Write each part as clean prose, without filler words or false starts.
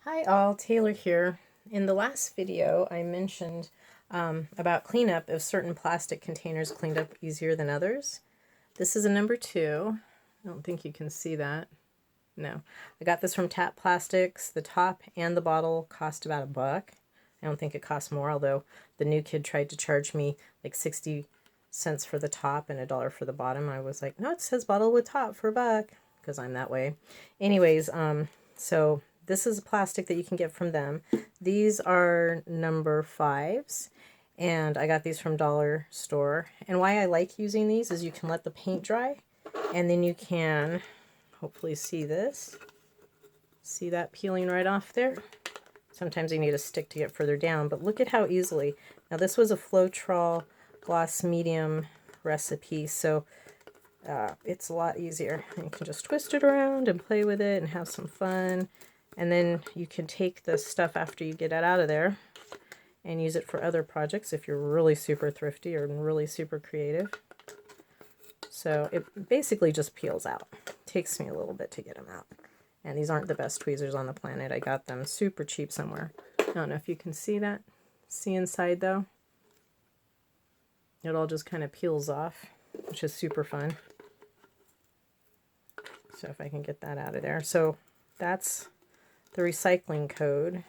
Hi all, Taylor here. In the last video I mentioned about cleanup if certain plastic containers cleaned up easier than others. This is a number 2. I don't think you can see that. No. I got this from Tap Plastics. The top and the bottle cost about $1. I don't think it costs more, although the new kid tried to charge me like 60 cents for the top and $1 for the bottom. I was like, no, it says bottle with top for $1, because I'm that way. Anyways, so this is plastic that you can get from them. These are number 5s, and I got these from Dollar Store. And why I like using these is you can let the paint dry, and then you can hopefully see this. See that peeling right off there? Sometimes you need a stick to get further down, but look at how easily. Now this was a Floetrol gloss medium recipe, so it's a lot easier. You can just twist it around and play with it and have some fun. And then you can take the stuff after you get it out of there and use it for other projects if you're really super thrifty or really super creative. So it basically just peels out. It takes me a little bit to get them out. And these aren't the best tweezers on the planet. I got them super cheap somewhere. I don't know if you can see that. See inside though? It all just kind of peels off, which is super fun. So if I can get that out of there. So that's the recycling code. And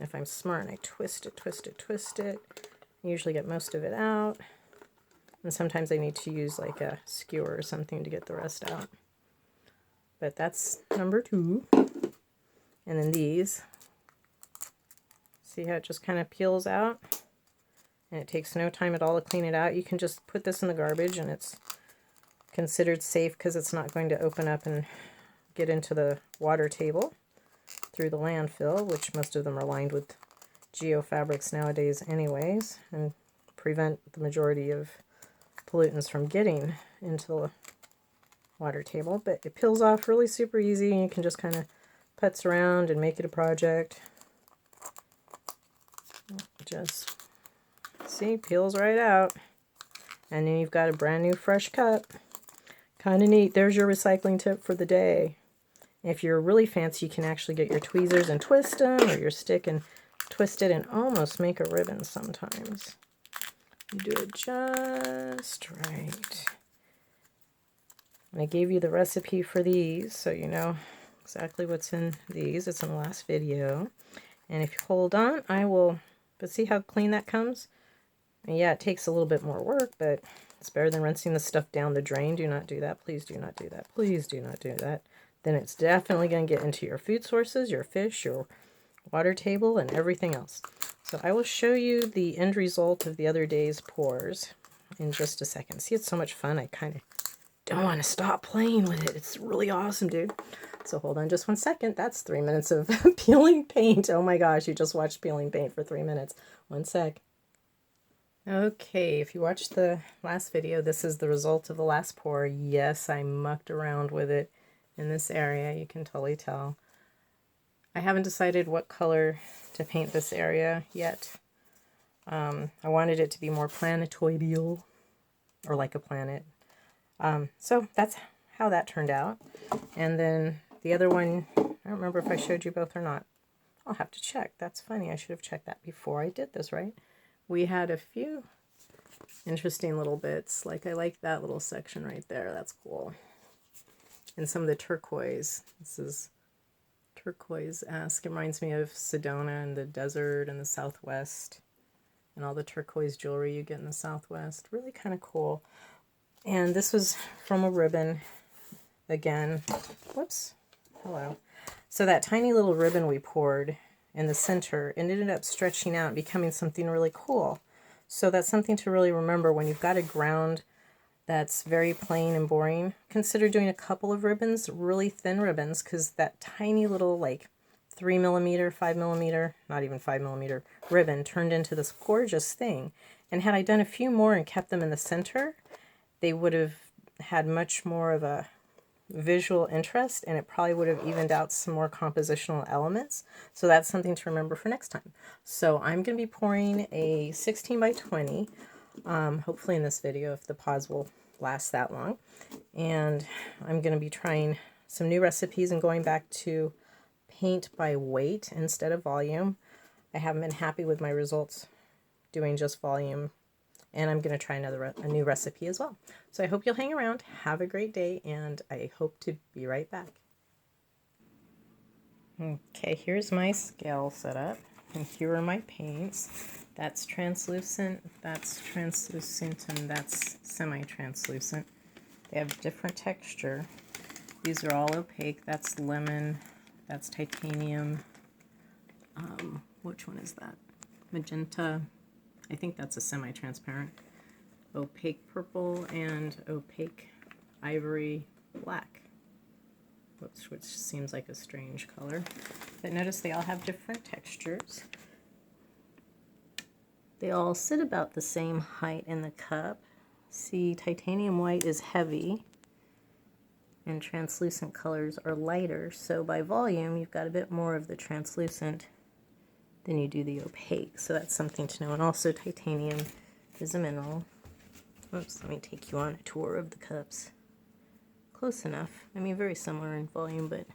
if I'm smart and I twist it, I usually get most of it out. And sometimes I need to use like a skewer or something to get the rest out. But that's number 2. And then these, see how it just kind of peels out? And it takes no time at all to clean it out. You can just put this in the garbage and it's considered safe because it's not going to open up and get into the water table through the landfill, which most of them are lined with geofabrics nowadays anyways, and prevent the majority of pollutants from getting into the water table. But it peels off really super easy, and you can just kind of putz around and make it a project. Just see, peels right out, and then you've got a brand new fresh cup. Kind of neat. There's your recycling tip for the day. If you're really fancy, you can actually get your tweezers and twist them, or your stick and twist it and almost make a ribbon sometimes. You do it just right. And I gave you the recipe for these, so you know exactly what's in these. It's in the last video. And if you hold on, I will, but see how clean that comes? And yeah, it takes a little bit more work, but it's better than rinsing the stuff down the drain. Do not do that. Please do not do that. Please do not do that. Then it's definitely going to get into your food sources, your fish, your water table, and everything else. So I will show you the end result of the other day's pours in just a second. See, it's so much fun. I kind of don't want to stop playing with it. It's really awesome, dude. So hold on just 1 second. That's 3 minutes of peeling paint. Oh my gosh, you just watched peeling paint for 3 minutes. 1 sec. Okay, if you watched the last video, this is the result of the last pour. Yes, I mucked around with it in this area. You can totally tell. I haven't decided what color to paint this area yet. I wanted it to be more planetoidal, or like a planet. So that's how that turned out. And then the other one, I don't remember if I showed you both or not. I'll have to check. That's funny. I should have checked that before I did this, right? We had a few interesting little bits. Like I like that little section right there. That's cool. And some of the turquoise. This is turquoise-esque. It reminds me of Sedona and the desert and the Southwest. And all the turquoise jewelry you get in the Southwest. Really kind of cool. And this was from a ribbon. Again. Whoops. Hello. So that tiny little ribbon we poured in the center, it ended up stretching out and becoming something really cool. So that's something to really remember when you've got a ground that's very plain and boring. Consider doing a couple of ribbons, really thin ribbons, because that tiny little like 3mm, 5mm, not even 5mm ribbon turned into this gorgeous thing. And had I done a few more and kept them in the center, they would have had much more of a visual interest, and it probably would have evened out some more compositional elements. So that's something to remember for next time. So I'm going to be pouring a 16 by 20, hopefully in this video if the pause will last that long. And I'm going to be trying some new recipes and going back to paint by weight instead of volume. I haven't been happy with my results doing just volume, and I'm going to try a new recipe as well. So I hope you'll hang around. Have a great day, and I hope to be right back. Okay, here's my scale set up, and here are my paints. That's translucent, and that's semi-translucent. They have different texture. These are all opaque. That's lemon, that's titanium. Which one is that? Magenta. I think that's a semi-transparent. Opaque purple and opaque ivory black. Which seems like a strange color. But notice they all have different textures. They all sit about the same height in the cup. See, titanium white is heavy and translucent colors are lighter. So by volume, you've got a bit more of the translucent than you do the opaque. So that's something to know. And also titanium is a mineral. Oops, let me take you on a tour of the cups. Close enough. I mean, very similar in volume, but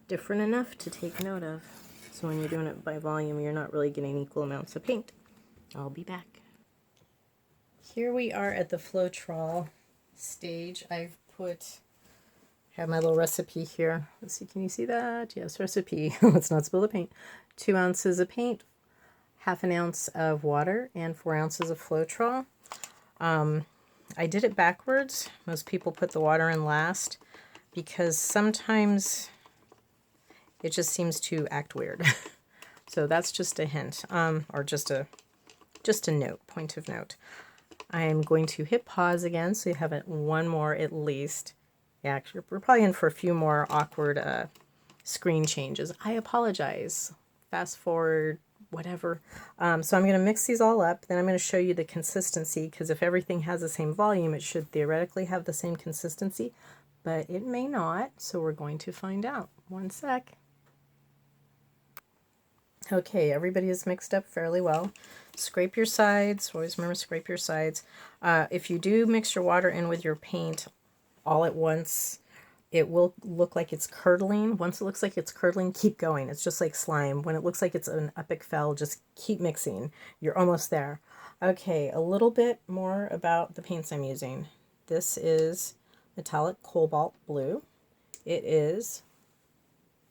different enough to take note of. So when you're doing it by volume, you're not really getting equal amounts of paint. I'll be back. Here we are at the Floetrol stage. I've have my little recipe here. Let's see, can you see that? Yes, recipe. Let's not spill the paint. 2 ounces of paint, ½ ounce of water, and 4 ounces of Floetrol. I did it backwards. Most people put the water in last because sometimes it just seems to act weird. So that's just a hint, or just a note, point of note. I'm going to hit pause again, so you have it one more at least. Yeah, actually, we're probably in for a few more awkward screen changes. I apologize. Fast forward, whatever. So I'm going to mix these all up. Then I'm going to show you the consistency, because if everything has the same volume, it should theoretically have the same consistency, but it may not. So we're going to find out. One sec. Okay, everybody is mixed up fairly well. Scrape your sides. Always remember, scrape your sides. If you do mix your water in with your paint all at once, it will look like it's curdling. Once it looks like it's curdling, keep going. It's just like slime. When it looks like it's an epic fail, just keep mixing. You're almost there. Okay, a little bit more about the paints I'm using. This is metallic cobalt blue. It is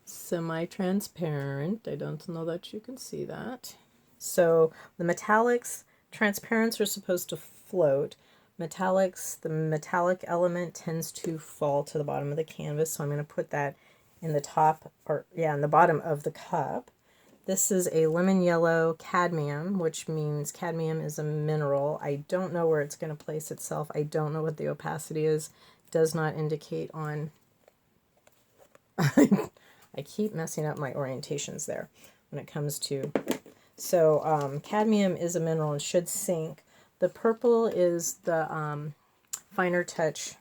semi-transparent. I don't know that you can see that. So the metallics, transparents are supposed to float. Metallics, the metallic element tends to fall to the bottom of the canvas, so I'm going to put that in the top, or yeah, in the bottom of the cup. This is a lemon yellow cadmium, which means cadmium is a mineral. I don't know where it's going to place itself. I don't know what the opacity is. It does not indicate on... I keep messing up my orientations there when it comes to... So cadmium is a mineral and should sink. The purple is the Finer Touch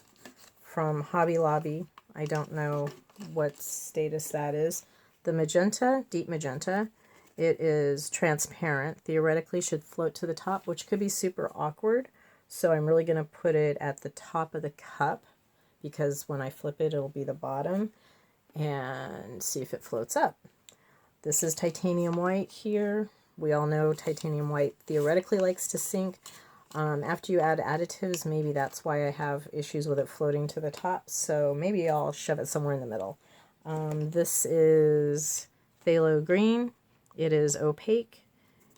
from Hobby Lobby. I don't know what status that is. The magenta, deep magenta, it is transparent. Theoretically should float to the top, which could be super awkward. So I'm really going to put it at the top of the cup, because when I flip it, it'll be the bottom, and see if it floats up. This is titanium white here. We all know titanium white theoretically likes to sink. After you add additives, maybe that's why I have issues with it floating to the top. So maybe I'll shove it somewhere in the middle. This is phthalo green. It is opaque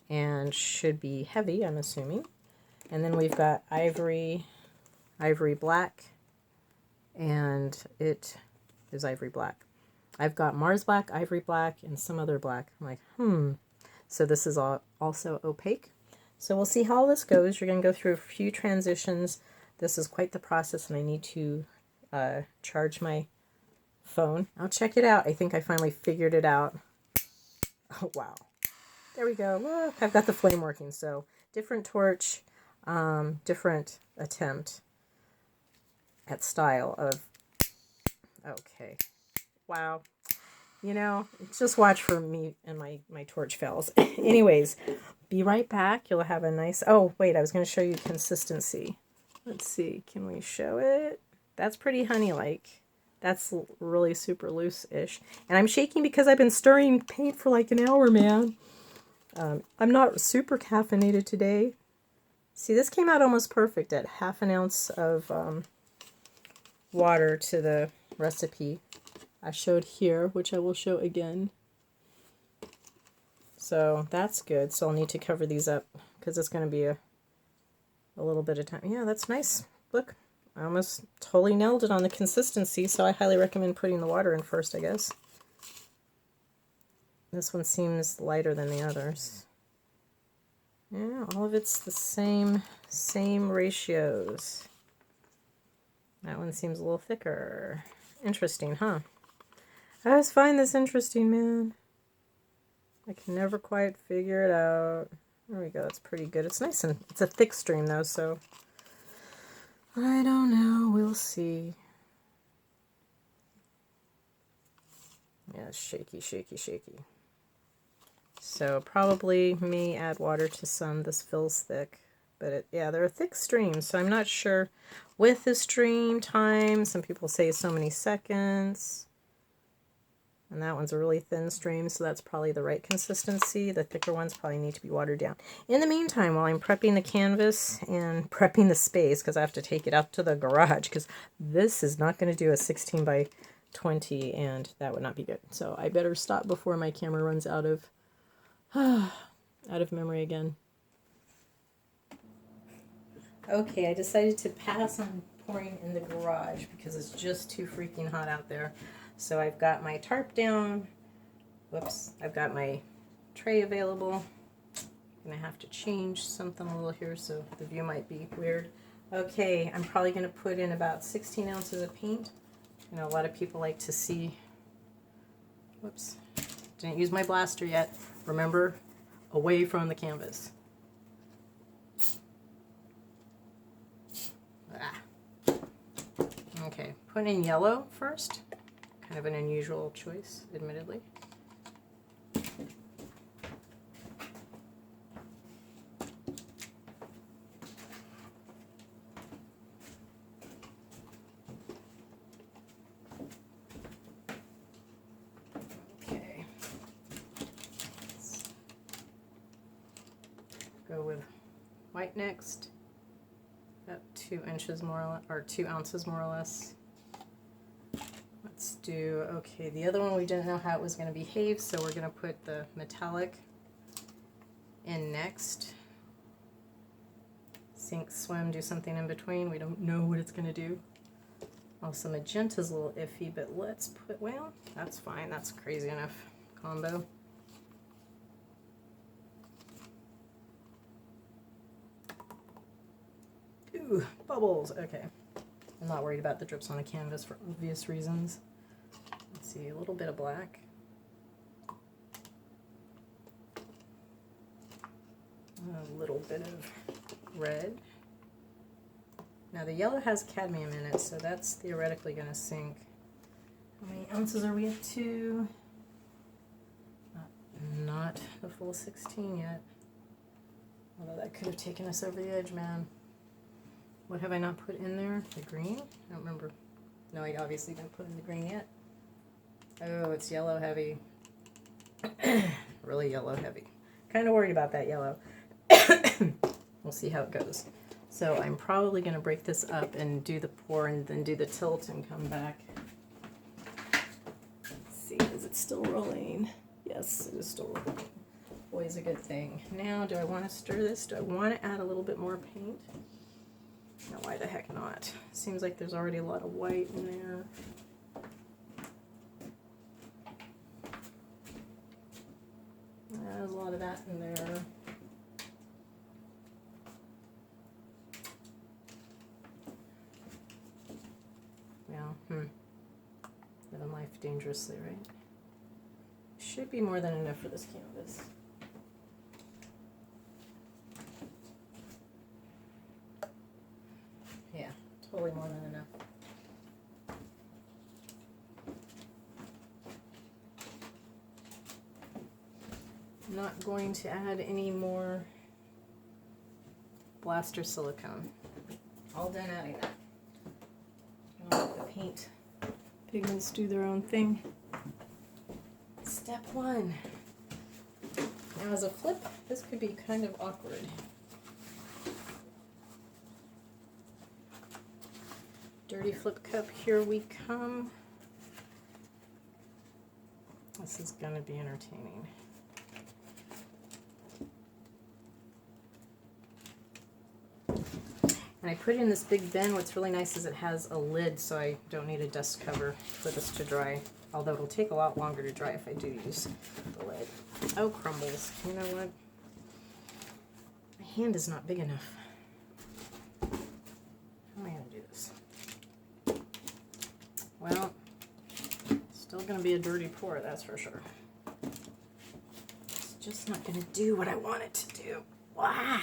and should be heavy, I'm assuming. And then we've got ivory black, and it is ivory black. I've got Mars black, ivory black, and some other black. I'm like, So this is also opaque. So we'll see how all this goes. You're going to go through a few transitions. This is quite the process, and I need to charge my phone. I'll check it out. I think I finally figured it out. Oh, wow. There we go. Look, I've got the flame working. So different torch, different attempt at style of... Okay. Wow. You know, just watch for me and my torch fails. Anyways, be right back. You'll have a nice... Oh, wait, I was going to show you consistency. Let's see. Can we show it? That's pretty honey-like. That's really super loose-ish. And I'm shaking because I've been stirring paint for like an hour, man. I'm not super caffeinated today. See, this came out almost perfect at 1/2 ounce of water to the recipe I showed here, which I will show again. So that's good. So I'll need to cover these up because it's going to be a little bit of time. Yeah, that's nice. Look, I almost totally nailed it on the consistency, so I highly recommend putting the water in first, I guess. This one seems lighter than the others. Yeah, all of it's the same ratios. That one seems a little thicker. Interesting, huh? I always find this interesting, man. I can never quite figure it out. There we go, it's pretty good. It's nice and it's a thick stream though, so I don't know, we'll see. Yeah, shaky, shaky, shaky. So probably may add water to some. This feels thick, but yeah, they're a thick stream, so I'm not sure with the stream time. Some people say so many seconds. And that one's a really thin stream, so that's probably the right consistency. The thicker ones probably need to be watered down. In the meantime, while I'm prepping the canvas and prepping the space, because I have to take it out to the garage, because this is not going to do a 16 by 20, and that would not be good. So I better stop before my camera runs out of memory again. Okay, I decided to pass on pouring in the garage because it's just too freaking hot out there. So I've got my tarp down. Whoops, I've got my tray available. I'm gonna have to change something a little here, so the view might be weird. Okay, I'm probably gonna put in about 16 ounces of paint. You know, a lot of people like to see, whoops, didn't use my blaster yet. Remember, away from the canvas. Okay, put in yellow first. Kind of an unusual choice, admittedly. Okay. Let's go with white next. About 2 inches more or less, or 2 ounces more or less. Let's do, okay, the other one we didn't know how it was going to behave, so we're going to put the metallic in next. Sink, swim, do something in between. We don't know what it's going to do. Also, magenta's a little iffy, but let's put, well, that's fine. That's crazy enough combo. Ooh, bubbles. Okay. I'm not worried about the drips on the canvas for obvious reasons. Let's see, a little bit of black. A little bit of red. Now the yellow has cadmium in it, so that's theoretically going to sink. How many ounces are we up to? Not the full 16 yet. Although that could have taken us over the edge, man. What have I not put in there? The green? I don't remember. No, I obviously didn't put in the green yet. Oh, it's yellow heavy. Really yellow heavy. Kind of worried about that yellow. We'll see how it goes. So I'm probably going to break this up and do the pour and then do the tilt and come back. Let's see, is it still rolling? Yes, it is still rolling. Always a good thing. Now, do I want to stir this? Do I want to add a little bit more paint? No, why the heck not? Seems like there's already a lot of white in there. There's a lot of that in there. Yeah, living life dangerously, right? Should be more than enough for this canvas. Yeah, totally more than enough. I'm not going to add any more blaster silicone. All done adding that. I'll let the paint Pigments do their own thing. Step 1. Now as a flip, this could be kind of awkward. Dirty flip cup, here we come. This is going to be entertaining. And I put it in this big bin. What's really nice is it has a lid, so I don't need a dust cover for this to dry. Although it'll take a lot longer to dry if I do use the lid. Oh, crumbles. You know what? My hand is not big enough. How am I going to do this? Well, still going to be a dirty pour, that's for sure. It's just not going to do what I want it to do. Wah!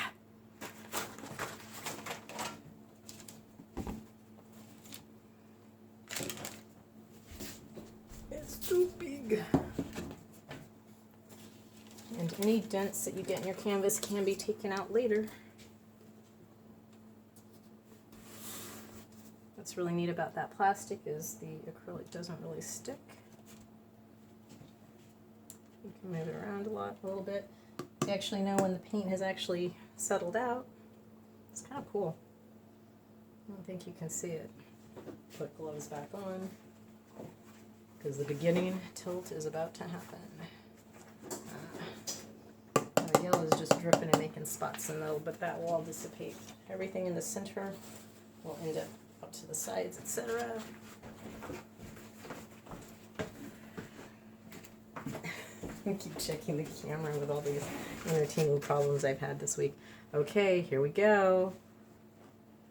Too big. And any dents that you get in your canvas can be taken out later. What's really neat about that plastic is the acrylic doesn't really stick. You can move it around a little bit. You actually know when the paint has actually settled out. It's kind of cool. I don't think you can see it. Put gloves back on, because the beginning tilt is about to happen. The yellow is just dripping and making spots in the middle, but that will all dissipate. Everything in the center will end up out to the sides, etc. I keep checking the camera with all these entertaining problems I've had this week. Okay, here we go.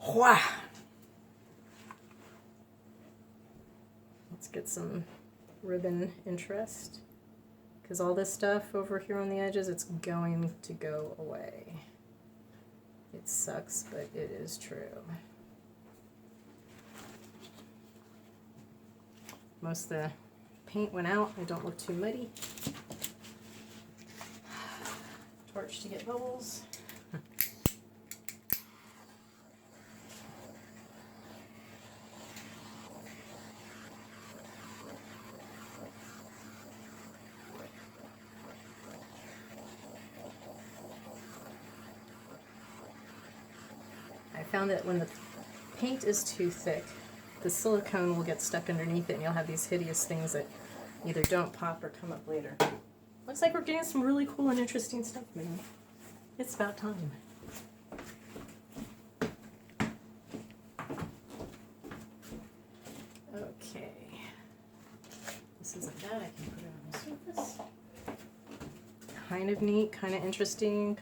Wah! Let's get some ribbon interest, because all this stuff over here on the edges, it's going to go away. It sucks, but it is true. Most of the paint went out. I don't look too muddy. Torch to get bubbles. I found that when the paint is too thick, the silicone will get stuck underneath it and you'll have these hideous things that either don't pop or come up later. Looks like we're getting some really cool and interesting stuff, man. It's about time. Okay. This isn't bad. I can put it on the surface. Kind of neat, kind of interesting,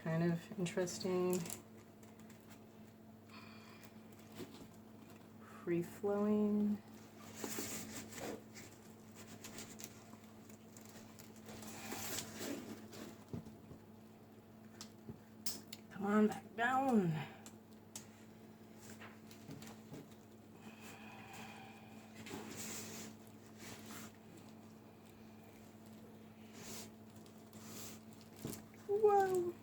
Free-flowing. Come on, back down. Whoa.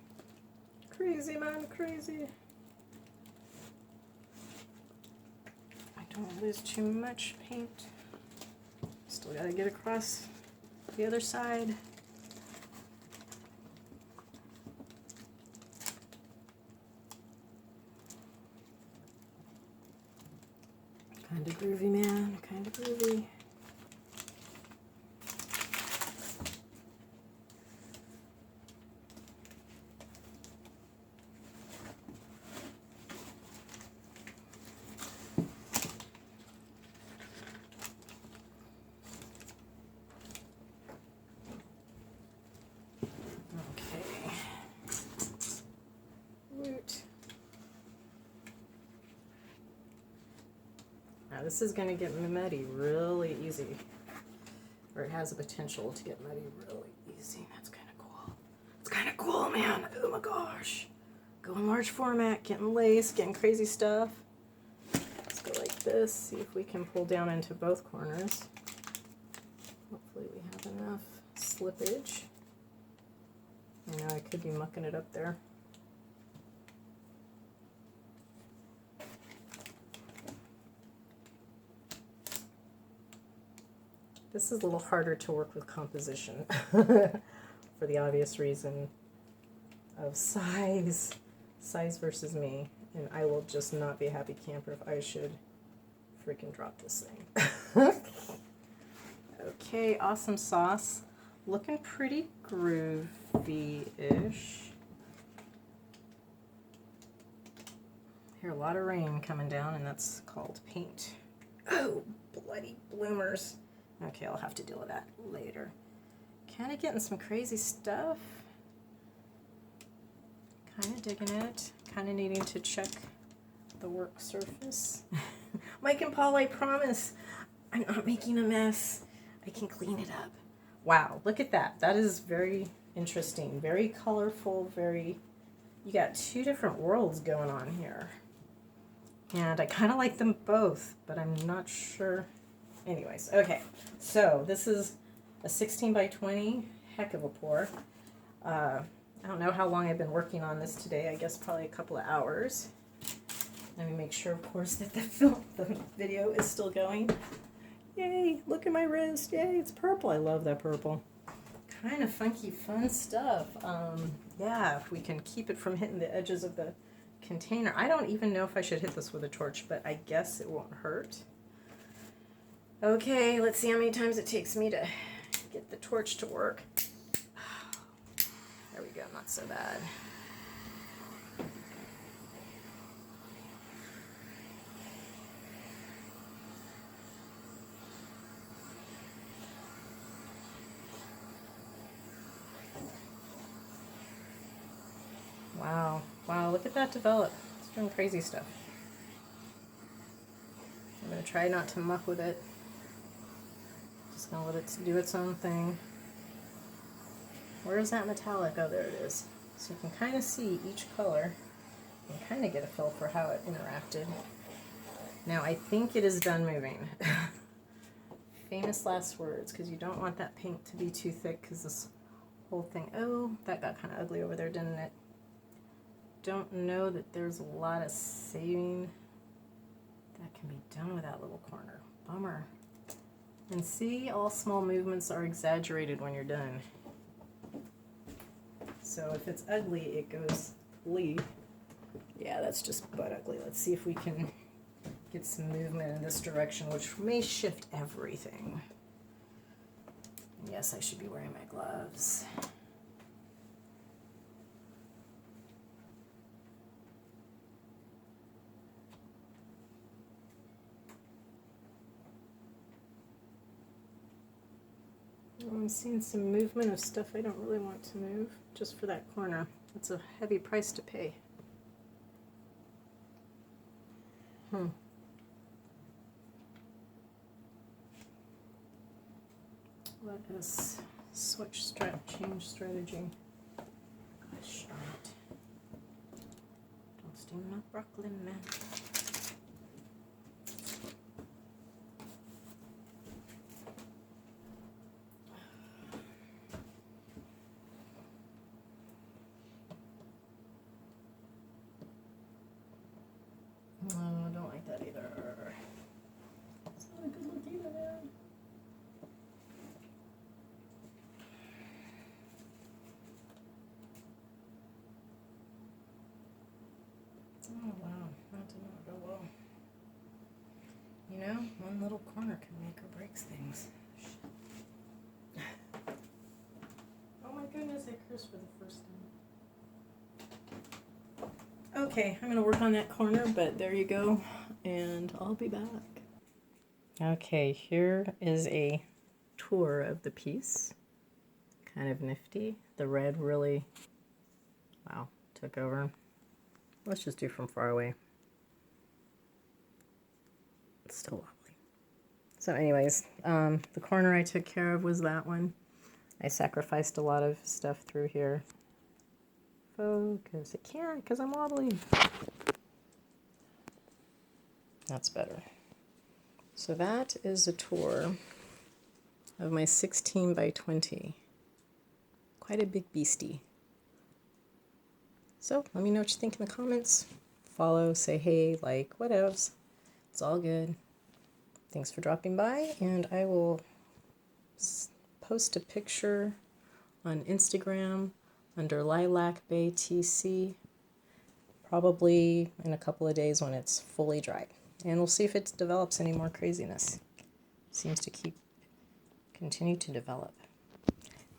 Crazy, man, crazy. Don't lose too much paint. Still gotta get across the other side. Kinda groovy, man, kinda groovy. Now this is going to get muddy really easy, or it has the potential to get muddy really easy. That's kind of cool. It's kind of cool, man. Oh my gosh. Going large format, getting lace, getting crazy stuff. Let's go like this, see if we can pull down into both corners. Hopefully we have enough slippage. I know I could be mucking it up there. This is a little harder to work with composition for the obvious reason of size versus me, and I will just not be a happy camper if I should freaking drop this thing. Okay, awesome sauce. Looking pretty groovy-ish. Hear a lot of rain coming down, and that's called paint. Oh, bloody bloomers. Okay, I'll have to deal with that later. Kind of getting some crazy stuff. Kind of digging it. Kind of needing to check the work surface. Mike and Paul, I promise I'm not making a mess. I can clean it up. Wow, look at that. That is very interesting. Very colorful, very... You got two different worlds going on here. And I kind of like them both, but I'm not sure. Anyways, okay. So this is a 16 by 20. Heck of a pour. I don't know how long I've been working on this today. I guess probably a couple of hours. Let me make sure, of course, that the video is still going. Yay, look at my wrist. Yay, it's purple. I love that purple. Kind of funky, fun stuff. Yeah, if we can keep it from hitting the edges of the container. I don't even know if I should hit this with a torch, but I guess it won't hurt. Okay, let's see how many times it takes me to get the torch to work. There we go, not so bad. Wow, wow, look at that develop. It's doing crazy stuff. I'm going to try not to muck with it. Just going to let it do its own thing. Where is that metallic? Oh, there it is. So you can kind of see each color and kind of get a feel for how it interacted. Now, I think it is done moving. Famous last words, because you don't want that paint to be too thick, because this whole thing... Oh, that got kind of ugly over there, didn't it? Don't know that there's a lot of saving that can be done with that little corner. Bummer. And see, all small movements are exaggerated when you're done. So if it's ugly, it goes bleed. Yeah, that's just butt ugly. Let's see if we can get some movement in this direction, which may shift everything. And yes, I should be wearing my gloves. I'm seeing some movement of stuff I don't really want to move, just for that corner. It's a heavy price to pay. Let us change strategy. Gosh darn it. Don't steam my broccoli, man. No, I don't like that either. It's not a good look either, man. Oh wow, that did not go well. You know, one little corner can make or break things. Oh my goodness, I cursed for the first time. Okay, I'm going to work on that corner, but there you go, and I'll be back. Okay, here is a tour of the piece. Kind of nifty. The red really, wow, took over. Let's just do from far away. It's still wobbly. So anyways, the corner I took care of was that one. I sacrificed a lot of stuff through here. Focus. It can't because I'm wobbly. That's better. So that is a tour of my 16 by 20. Quite a big beastie. So let me know what you think in the comments. Follow, say hey, like, whatevs. It's all good. Thanks for dropping by, and I will post a picture on Instagram under Lilac Bay TC, probably in a couple of days when it's fully dried. And we'll see if it develops any more craziness. Seems to continue to develop.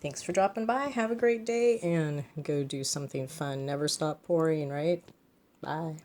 Thanks for dropping by. Have a great day and go do something fun. Never stop pouring, right? Bye.